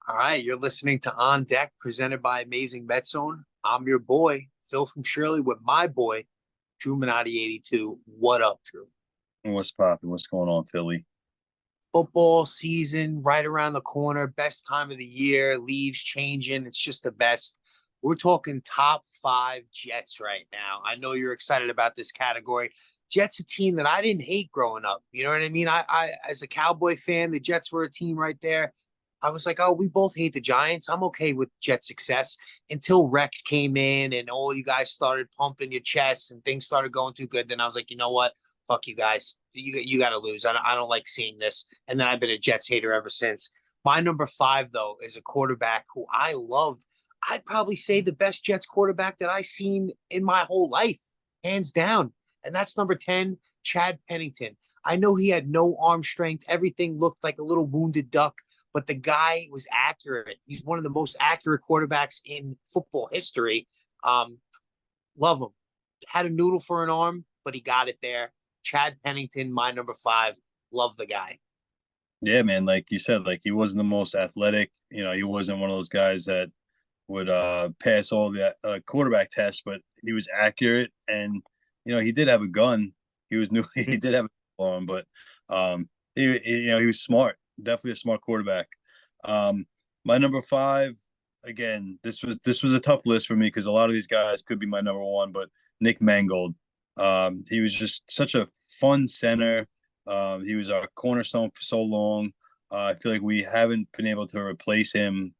All right, you're listening to On Deck, presented by Amazing Met Zone. I'm your boy, Phil from Shirley, with my boy, Drew Minotti 82. What up, Drew? What's popping? What's going on, Philly? Football season right around the corner, best time of the year, leaves changing. It's just the best. We're talking top five Jets right now. I know you're excited about this category. Jets, a team that I didn't hate growing up. You know what I mean? I as a Cowboy fan, the Jets were a team right there. I was like, oh, we both hate the Giants. I'm okay with Jet success until Rex came in and all you guys started pumping your chests and things started going too good. Then I was like, you know what? Fuck you guys. You got to lose. I don't like seeing this. And then I've been a Jets hater ever since. My number five, though, is a quarterback who I loved. I'd probably say the best Jets quarterback that I've seen in my whole life, hands down. And that's number 10, Chad Pennington. I know he had no arm strength. Everything looked like a little wounded duck, but the guy was accurate. He's one of the most accurate quarterbacks in football history. Um, Love him. Had a noodle for an arm, but he got it there. Chad Pennington, my number five. Love the guy. Yeah, man. Like you said, like he wasn't the most athletic. He wasn't one of those guys that would pass all the quarterback tests, but he was accurate, and he did have a gun. He was new. He did have a arm, but he was smart. Definitely a smart quarterback. Um, my number five. Again, this was a tough list for me because a lot of these guys could be my number one, but Nick Mangold. He was just such a fun center. He was our cornerstone for so long. I feel like we haven't been able to replace him,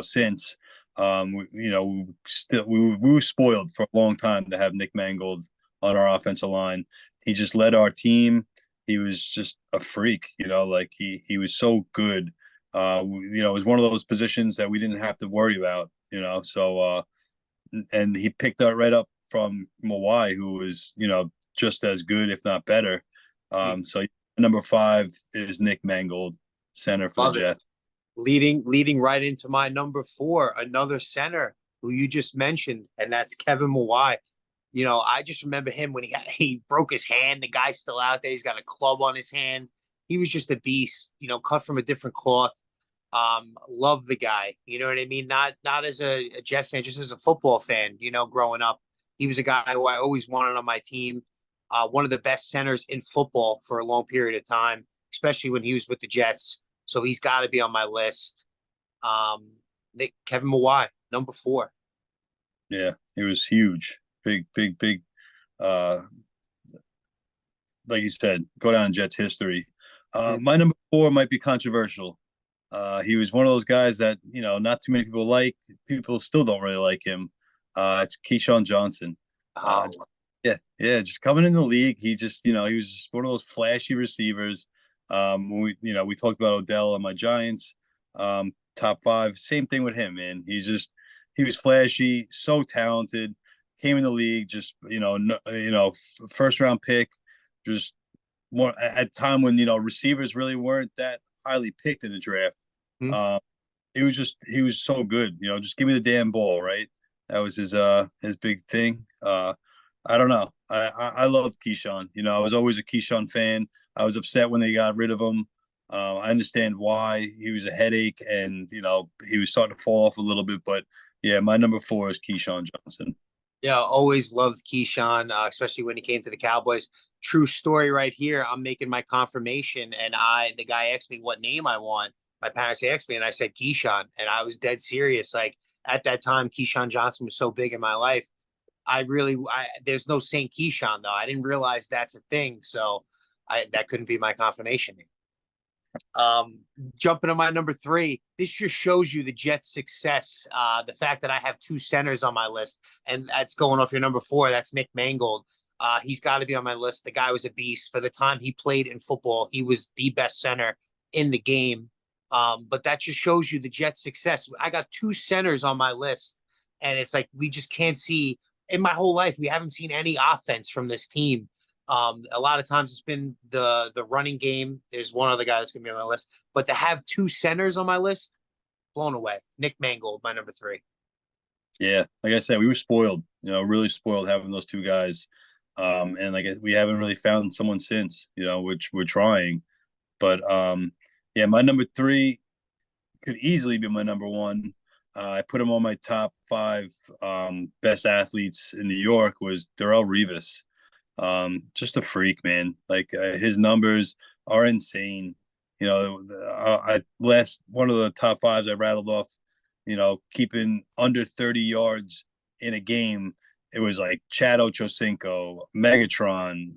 since. We were spoiled for a long time to have Nick Mangold on our offensive line. He just led our team. He was just a freak, like he was so good. It was one of those positions that we didn't have to worry about, and he picked that right up from Mawai, who was, just as good, if not better. So number five is Nick Mangold, center for the Love it. Jets. Leading right into my number four, another center who you just mentioned, and that's Kevin Mawai. I just remember him when he broke his hand. The guy's still out there. He's got a club on his hand. He was just a beast, cut from a different cloth. Love the guy. You know what I mean? Not as a Jet fan, just as a football fan. Growing up, he was a guy who I always wanted on my team. One of the best centers in football for a long period of time, especially when he was with the Jets. So he's got to be on my list. Um, Kevin Mawai, number four. Yeah, he was huge, big, big, big. Uh, like you said, go down in Jets history. Mm-hmm. My number four might be controversial. He was one of those guys that not too many people like. People still don't really like him. It's Keyshawn Johnson. Uh, Oh, yeah, yeah, just coming in the league, he just he was just one of those flashy receivers. When we talked about Odell and my Giants, top five. Same thing with him, man. He was flashy, so talented. Came in the league, just first round pick, just more at a time when receivers really weren't that highly picked in the draft. mm-hmm. Um, he was so good. Just give me the damn ball, right? That was his big thing. I don't know. I loved Keyshawn. I was always a Keyshawn fan. I was upset when they got rid of him. I understand why he was a headache, and he was starting to fall off a little bit. But yeah, my number four is Keyshawn Johnson. Yeah, always loved Keyshawn, especially when he came to the Cowboys. True story right here. I'm making my confirmation, and the guy asked me what name I want. My parents asked me, and I said Keyshawn, and I was dead serious. Like at that time, Keyshawn Johnson was so big in my life. There's no Saint Keyshawn though. I didn't realize that's a thing, so that couldn't be my confirmation. Um, Jumping to my number three, this just shows you the Jets' success. The fact that I have two centers on my list, and that's going off your number four. That's Nick Mangold. He's got to be on my list. The guy was a beast. For the time he played in football, he was the best center in the game. But that just shows you the Jets' success. I got two centers on my list, and it's like we just can't see. In my whole life, we haven't seen any offense from this team. A lot of times it's been the running game. There's one other guy that's gonna be on my list, but to have two centers on my list, blown away. Nick Mangold, my number three. Yeah, like I said, we were spoiled. Really spoiled having those two guys. And like we haven't really found someone since. Which we're trying. But yeah, my number three could easily be my number one. I put him on my top five best athletes in New York was Darrelle Revis. Just a freak, man. Like his numbers are insane. You know, I last one of the top fives I rattled off. You know, keeping under 30 yards in a game. It was like Chad Ochocinco, Megatron,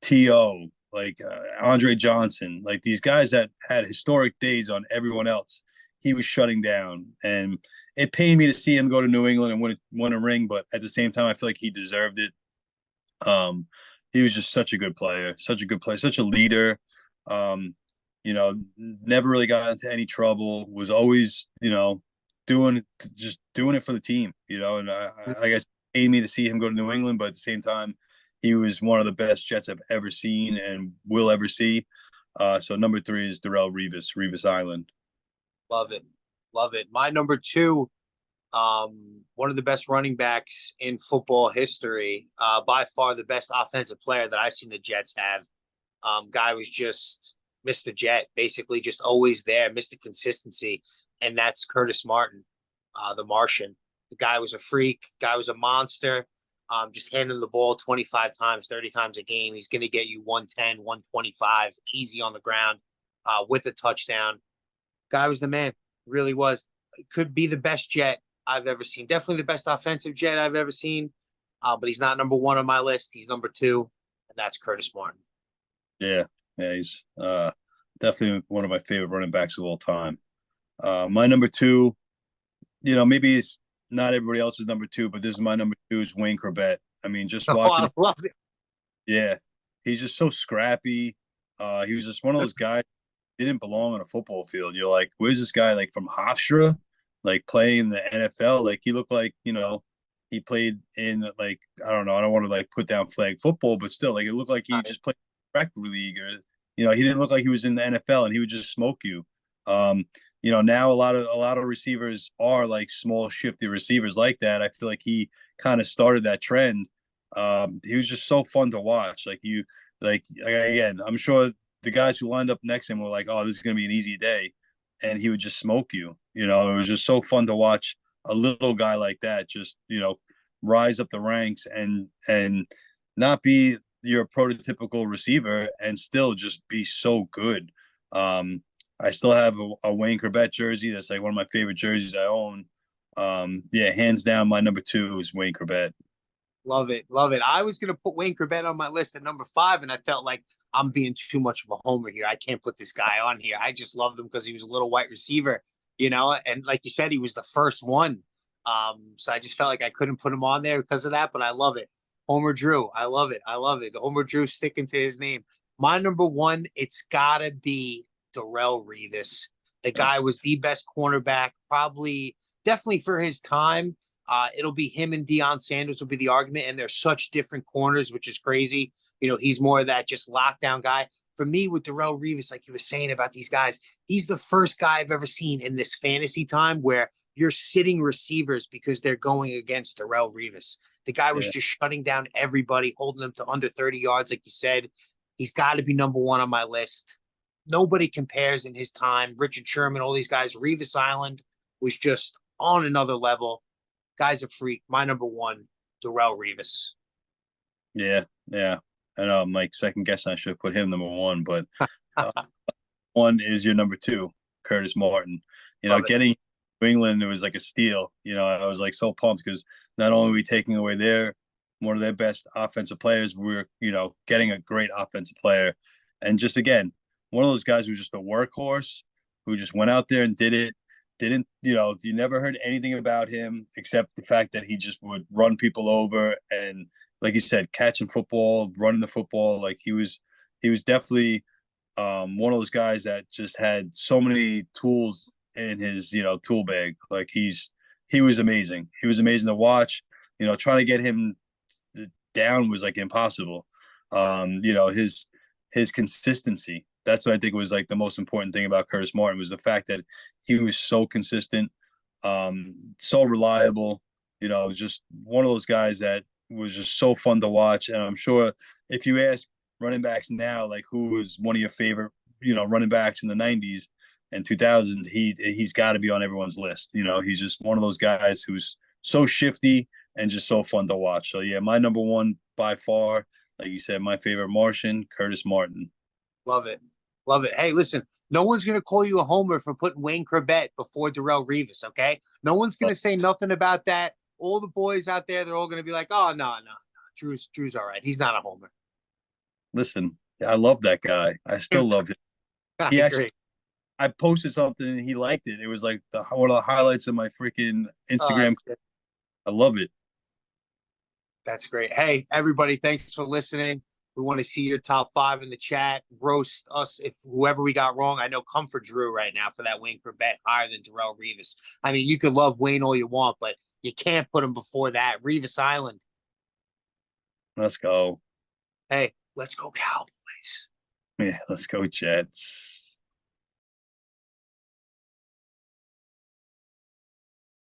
To, like Andre Johnson, like these guys that had historic days on everyone else. He was shutting down, and it pained me to see him go to New England and win a ring. But at the same time, I feel like he deserved it. Um, he was just such a good player, such a good player, such a leader. Um, you know, never really got into any trouble. Was always, doing it for the team. And I guess it pained me to see him go to New England, but at the same time, he was one of the best Jets I've ever seen and will ever see. So number three is Darrelle Revis, Revis Island. Love it. Love it. My number two, one of the best running backs in football history, by far the best offensive player that I've seen the Jets have. Guy was just Mr. Jet, basically just always there, Mr. Consistency, and that's Curtis Martin, the Martian. The guy was a freak. Guy was a monster. Just hand him the ball 25 times, 30 times a game. He's going to get you 110, 125, easy on the ground with a touchdown. Guy was the man. Really was. Could be the best Jet I've ever seen. Definitely the best offensive Jet I've ever seen. But he's not number one on my list. He's number two, and that's Curtis Martin. Yeah, yeah, he's definitely one of my favorite running backs of all time. My number two, maybe it's not everybody else's number two, but this is my number two is Wayne Corbett. I mean, just Oh, watching. I love it. Yeah, he's just so scrappy. He was just one of those guys didn't belong on a football field. You're like, where's this guy like from Hofstra, like playing the NFL? Like he looked like he played in like I don't know. I don't want to like put down flag football, but still, like it looked like he just played rec league or he didn't look like he was in the NFL and he would just smoke you. Now a lot of receivers are like small, shifty receivers like that. I feel like he kind of started that trend. He was just so fun to watch. Like again, I'm sure the guys who lined up next to him were like, "Oh, this is gonna be an easy day," and he would just smoke you. It was just so fun to watch a little guy like that just rise up the ranks and not be your prototypical receiver and still just be so good. I still have a Wayne Corbett jersey. That's like one of my favorite jerseys I own. Yeah, hands down, my number two is Wayne Corbett. Love it. Love it. I was going to put Wayne Corbett on my list at number five, and I felt like I'm being too much of a homer here. I can't put this guy on here. I just loved him because he was a little white receiver, and like you said, he was the first one. So I just felt like I couldn't put him on there because of that, but I love it. Homer Drew. I love it. I love it. Homer Drew sticking to his name. My number one, it's got to be Darrelle Revis. The guy was the best cornerback, probably, definitely for his time. It'll be him and Deion Sanders will be the argument, and they're such different corners, which is crazy. He's more of that just lockdown guy. For me, with Darrelle Revis, like you were saying about these guys, he's the first guy I've ever seen in this fantasy time where you're sitting receivers because they're going against Darrelle Revis. The guy was just shutting down everybody, holding them to under 30 yards, like you said. He's got to be number one on my list. Nobody compares in his time. Richard Sherman, all these guys. Revis Island was just on another level. Guy's a freak. My number one, Darrelle Revis. Yeah, yeah. And I'm like second guessing I should have put him number one, but one is your number two, Curtis Martin. Getting New England, it was like a steal. I was like so pumped because not only are we taking away one of their best offensive players, we're getting a great offensive player, and just again one of those guys who's just a workhorse who just went out there and did it. Didn't you never heard anything about him except the fact that he just would run people over and, like you said, catching football, running the football. Like he was definitely one of those guys that just had so many tools in his tool bag. Like he was amazing. He was amazing to watch. Trying to get him down was like impossible. His consistency. That's what I think was like the most important thing about Curtis Martin was the fact that he was so consistent, so reliable. Just one of those guys that was just so fun to watch. And I'm sure if you ask running backs now, like who was one of your favorite, running backs in the '90s, in 2000, he's got to be on everyone's list. You know, he's just one of those guys who's so shifty and just so fun to watch. So yeah, my number one by far, like you said, my favorite Martian, Curtis Martin. Love it. Love it. Hey, listen, no one's going to call you a homer for putting Wayne Corbett before Darrelle Revis, okay? No one's going to say nothing about that. All the boys out there, they're all going to be like, oh, no. Drew's all right. He's not a homer. Listen, I love that guy. I still love him. I He actually, agree. I posted something and he liked it. It was like one of the highlights of my freaking Uh, Instagram. I love it. that's great. Hey, everybody, thanks for listening. We want to see your top five in the chat. Roast us if whoever we got wrong. I know come for Drew right now for that Wayne Corbett higher than Darrelle Revis. I mean, you could love Wayne all you want, but you can't put him before that. Revis Island. Let's go. Hey, let's go Cowboys. Yeah, let's go Jets.